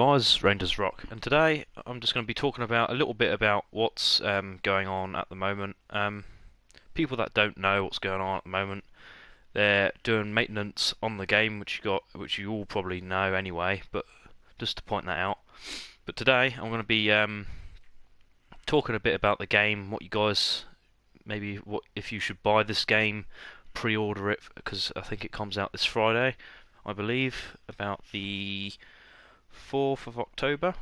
Was Rangers Rock, and today I'm just going to be talking about a little bit about what's going on at the moment. People that don't know what's going on at the moment, they're doing maintenance on the game, which you all probably know anyway. But just to point that out. But today I'm going to be talking a bit about the game, what you guys maybe what if you should buy this game, pre-order it because I think it comes out this Friday, I believe, about the 4th of October.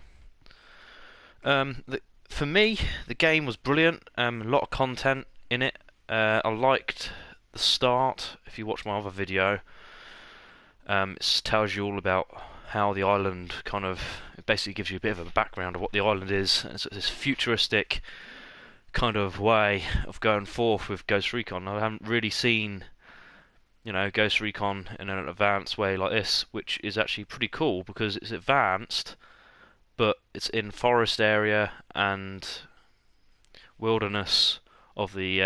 For me, the game was brilliant. A lot of content in it. I liked the start. If you watch my other video, it tells you all about how the island it basically gives you a bit of a background of what the island is. It's this futuristic kind of way of going forth with Ghost Recon. I haven't really seen, Ghost Recon in an advanced way like this, which is actually pretty cool because it's advanced, but it's in forest area and wilderness of the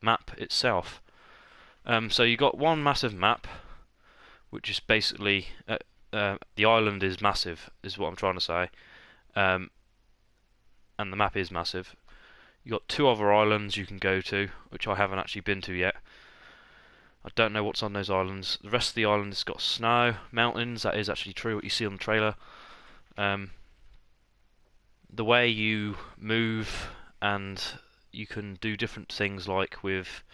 map itself. So you got one massive map, which is basically the island is massive, is what I'm trying to say, and the map is massive. You got two other islands you can go to, which I haven't actually been to yet. I don't know what's on those islands. The rest of the island has got snow, mountains. That is actually true, what you see on the trailer. The way you move, and you can do different things, like with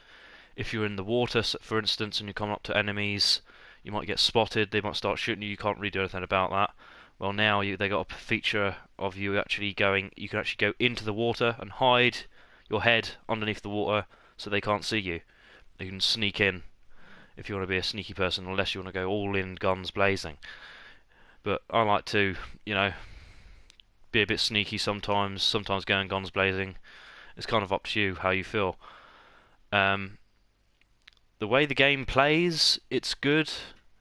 if you're in the water, for instance, and you come up to enemies, you might get spotted. They might start shooting you. You can't really do anything about that. Well, now they got a feature of you actually going. You can actually go into the water and hide your head underneath the water, so they can't see you. You can sneak in if you want to be a sneaky person, unless you want to go all in, guns blazing. But I like to, be a bit sneaky sometimes. Sometimes going guns blazing. It's kind of up to you how you feel. The way the game plays, it's good.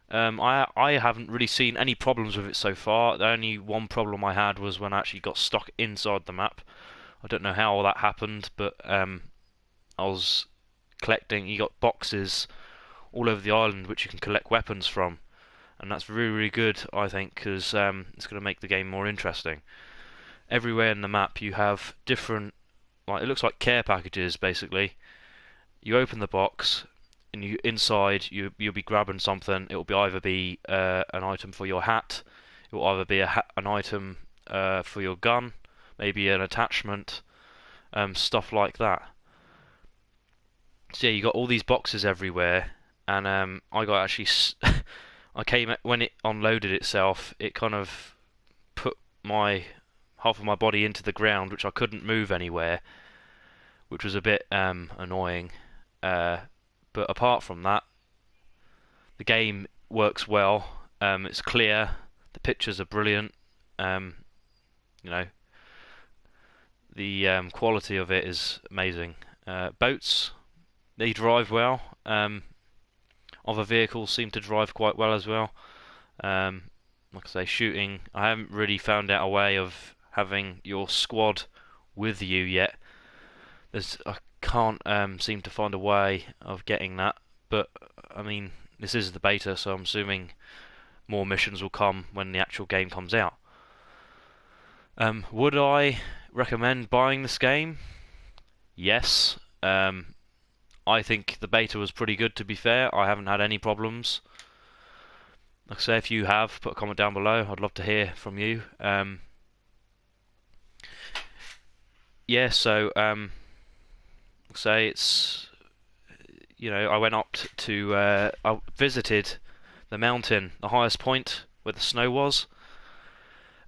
I haven't really seen any problems with it so far. The only one problem I had was when I actually got stuck inside the map. I don't know how that happened, but I was collecting. You got boxes all over the island which you can collect weapons from, and that's really, really good, I think, because it's going to make the game more interesting. Everywhere in the map you have different, like, it looks like care packages basically. You open the box, and you'll be grabbing something. It will either be an item for your hat, it will either be an item for your gun, maybe an attachment, stuff like that. So yeah, you got all these boxes everywhere, and I got actually I came when it unloaded itself, it kind of put my half of my body into the ground, which I couldn't move anywhere, which was a bit annoying. But apart from that, the game works well. It's clear. The pictures are brilliant. You know, the quality of it is amazing. Boats, they drive well. Other vehicles seem to drive quite well as well. Like I say, shooting. I haven't really found out a way of having your squad with you yet. I can't seem to find a way of getting that, but I mean, this is the beta, so I'm assuming more missions will come when the actual game comes out. Would I recommend buying this game? Yes. I think the beta was pretty good, to be fair. I haven't had any problems. Like I say, if you have, put a comment down below. I'd love to hear from you. Yeah, so say it's, I went up to I visited the mountain, the highest point where the snow was.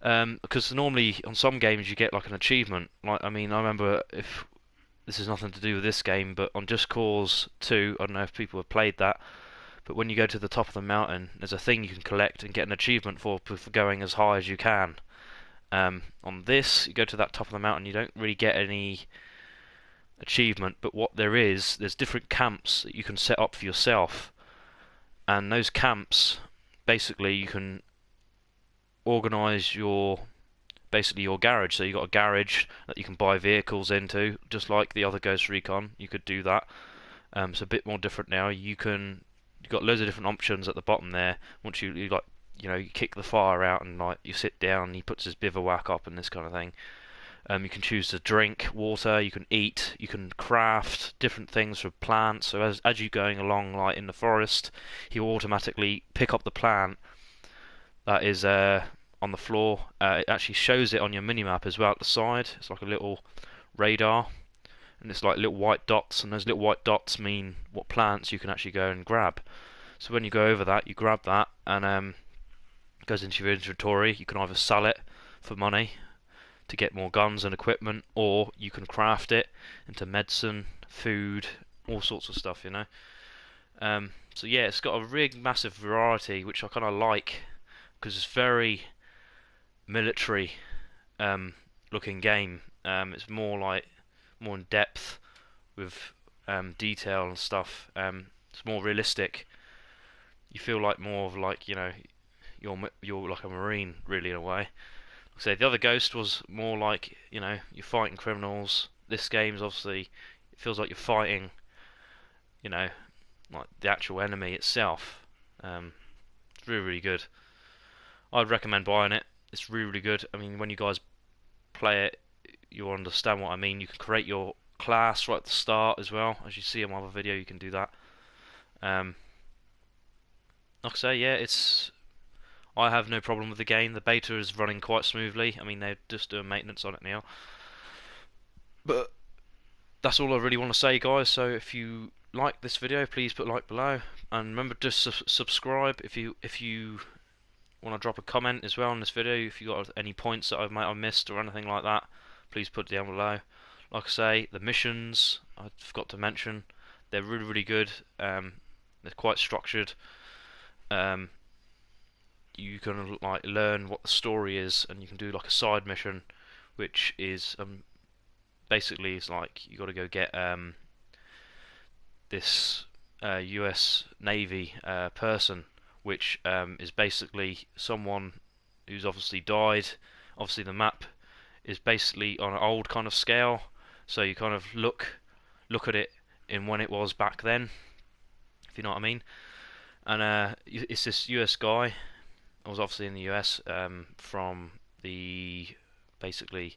Because normally on some games you get like an achievement. Like, I mean, I remember, if this has nothing to do with this game, but on Just Cause 2, I don't know if people have played that, but when you go to the top of the mountain, there's a thing you can collect and get an achievement for going as high as you can. On this, you go to that top of the mountain, you don't really get any achievement, but what there's different camps that you can set up for yourself, and those camps, basically, you can organise your garage. So you got a garage that you can buy vehicles into, just like the other Ghost Recon. You could do that. It's a bit more different now. You've got loads of different options at the bottom there. Once you you kick the fire out and like you sit down. He puts his bivouac up and this kind of thing. You can choose to drink water. You can eat. You can craft different things for plants. So as you're going along, like in the forest, he will automatically pick up the plant that is on the floor. It actually shows it on your minimap as well at the side. It's like a little radar, and it's like little white dots, and those little white dots mean what plants you can actually go and grab. So when you go over that, you grab that, and it goes into your inventory. You can either sell it for money to get more guns and equipment, or you can craft it into medicine, food, all sorts of stuff, you know. So yeah, it's got a really massive variety, which I kind of like, because it's very military looking game. It's more in depth with detail and stuff. It's more realistic. You feel like more of like, you know, you're like a marine really in a way. So the other Ghost was more like, you know, you're fighting criminals. This game's obviously, it feels like you're fighting, you know, like the actual enemy itself. It's really, really good. I'd recommend buying it. It's really, really good. I mean, when you guys play it, you'll understand what I mean. You can create your class right at the start as well. As you see in my other video, you can do that. Like I say, yeah, I have no problem with the game. The beta is running quite smoothly. I mean, they're just doing maintenance on it now. But that's all I really want to say, guys. So if you like this video, please put a like below, and remember to subscribe if you want to drop a comment as well on this video. If you got any points that I might have missed or anything like that, please put it down below. Like I say, the missions I forgot to mention. They're really, really good. They're quite structured. You can like learn what the story is, and you can do like a side mission, which is basically it's like you got to go get this US Navy person, which is basically someone who's obviously died. Obviously the map is basically on an old kind of scale, so you kind of look at it in when it was back then, if you know what I mean. And it's this US guy. I was obviously in the US from the basically,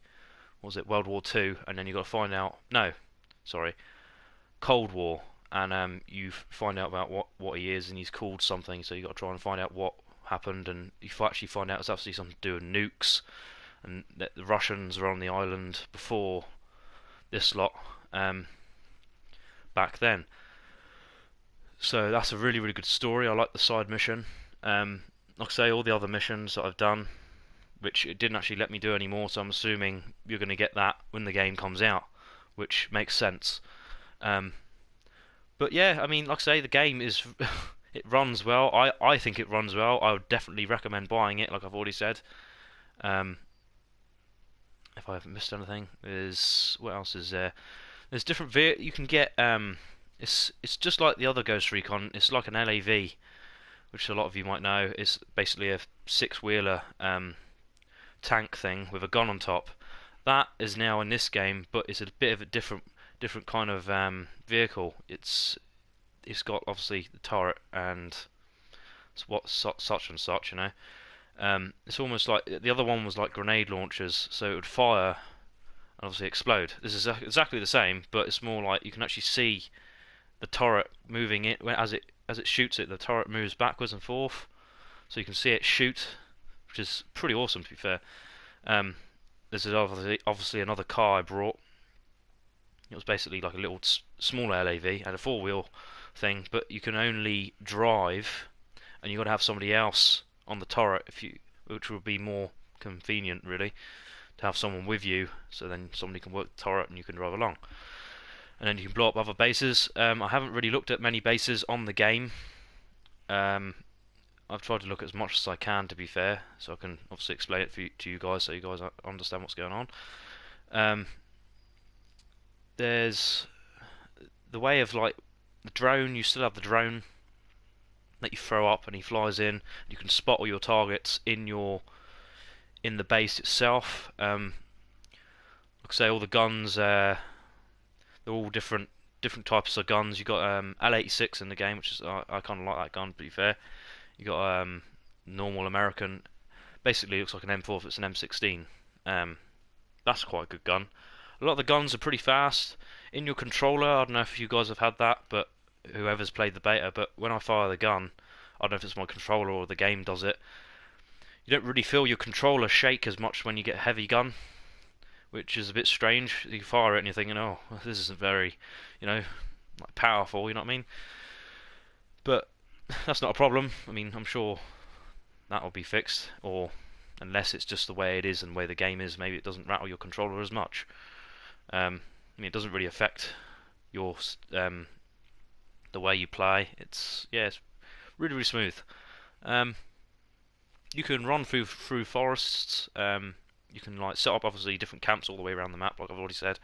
what was it, World War II, and then you got to find out. No, sorry, Cold War, and you find out about what he is, and he's called something. So you got to try and find out what happened, and you actually find out it's actually something to do with nukes, and that the Russians were on the island before this lot back then. So that's a really, really good story. I like the side mission. Like I say, all the other missions that I've done, which it didn't actually let me do anymore, so I'm assuming you're going to get that when the game comes out, which makes sense. But yeah, I mean, like I say, the game is it runs well. I think it runs well. I would definitely recommend buying it, like I've already said. If I haven't missed anything, what else is there? There's different you can get. It's just like the other Ghost Recon. It's like an LAV, which a lot of you might know. It's basically a six-wheeler tank thing with a gun on top. That is now in this game, but it's a bit of a different kind of vehicle. It's got obviously the turret and such and such, you know. It's almost like the other one was like grenade launchers, so it would fire and obviously explode. This is exactly the same, but it's more like you can actually see the turret moving it as it shoots it. The turret moves backwards and forth, so you can see it shoot, which is pretty awesome to be fair. This is obviously another car I brought. It was basically like a little smaller LAV, had a four-wheel thing, but you can only drive, and you've got to have somebody else on the turret, which would be more convenient really, to have someone with you, so then somebody can work the turret and you can drive along. And then you can blow up other bases. I haven't really looked at many bases on the game. I've tried to look at as much as I can, to be fair, so I can obviously explain it to you guys, so you guys understand what's going on. There's the way of like the drone. You still have the drone that you throw up, and he flies in. You can spot all your targets in the base itself. Like I say, all the guns. They're all different types of guns. You got L86 in the game, which is I kind of like that gun. To be fair, you got normal American. Basically, it looks like an M4 if it's an M16. That's quite a good gun. A lot of the guns are pretty fast. In your controller, I don't know if you guys have had that, but whoever's played the beta, but when I fire the gun, I don't know if it's my controller or the game does it, you don't really feel your controller shake as much when you get a heavy gun, which is a bit strange. You fire it and you're thinking, oh, this isn't very, like powerful, you know what I mean? But that's not a problem. I mean, I'm sure that'll be fixed, or unless it's just the way it is and the way the game is, maybe it doesn't rattle your controller as much. I mean, it doesn't really affect your the way you play. It's really really smooth. You can run through forests. You can like set up obviously different camps all the way around the map, like I've already said.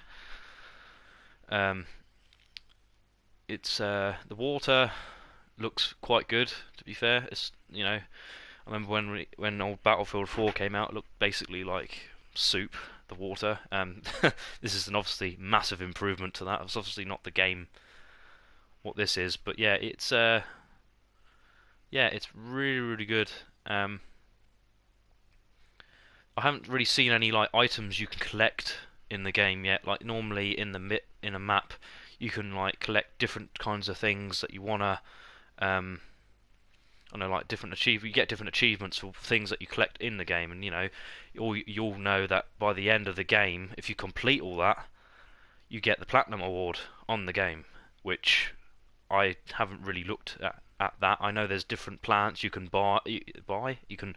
It's the water looks quite good, to be fair. It's I remember when old Battlefield 4 came out, it looked basically like soup, the water. This is an obviously massive improvement to that. It's obviously not the game what this is, but yeah, it's really really good. I haven't really seen any like items you can collect in the game yet. Like normally in a map, you can like collect different kinds of things that you wanna. I know, like you get different achievements for things that you collect in the game, and you'll know that by the end of the game, if you complete all that, you get the platinum award on the game, which I haven't really looked at that. I know there's different plants you can buy, you can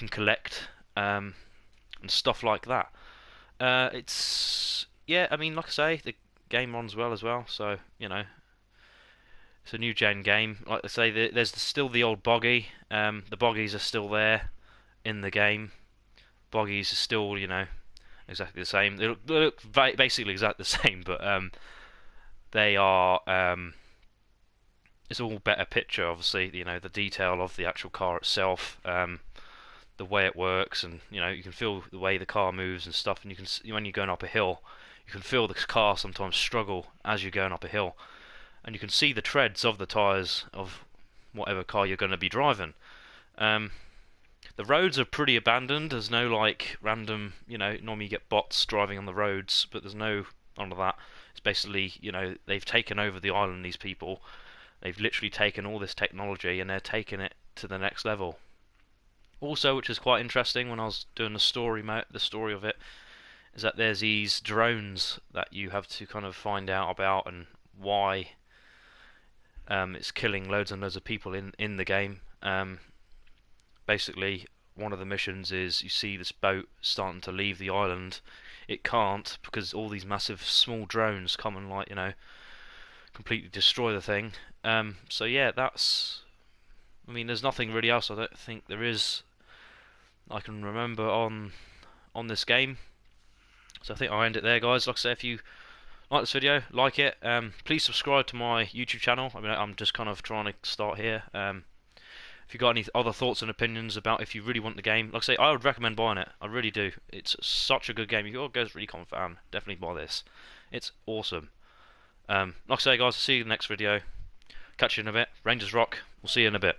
collect, and stuff like that. I mean, like I say, the game runs well as well, so it's a new gen game. Like I say, there's still the old boggy. The boggies are still there in the game. Boggies are still, exactly the same. They look basically exactly the same, but they are. It's all better picture, obviously. The detail of the actual car itself, the way it works, and you can feel the way the car moves and stuff. And you can when you're going up a hill, you can feel the car sometimes struggle as you're going up a hill. And you can see the treads of the tyres of whatever car you're going to be driving. The roads are pretty abandoned. There's no like random, normally you get bots driving on the roads, but there's no none of that. It's basically, they've taken over the island, these people. They've literally taken all this technology and they're taking it to the next level. Also, which is quite interesting when I was doing the story of it, is that there's these drones that you have to kind of find out about and why. It's killing loads and loads of people in the game. Basically, one of the missions is you see this boat starting to leave the island. It can't because all these massive small drones come and completely destroy the thing. So yeah, I mean, there's nothing really else I don't think there is I can remember on this game. So I think I'll end it there, guys. Like I say, if you like this video, like it. Please subscribe to my YouTube channel. I mean, I'm just kind of trying to start here. If you got any other thoughts and opinions about if you really want the game, like I say, I would recommend buying it. I really do. It's such a good game. If you're a Ghost Recon fan, definitely buy this. It's awesome. Like I say, guys, I'll see you in the next video. Catch you in a bit. Rangers rock. We'll see you in a bit.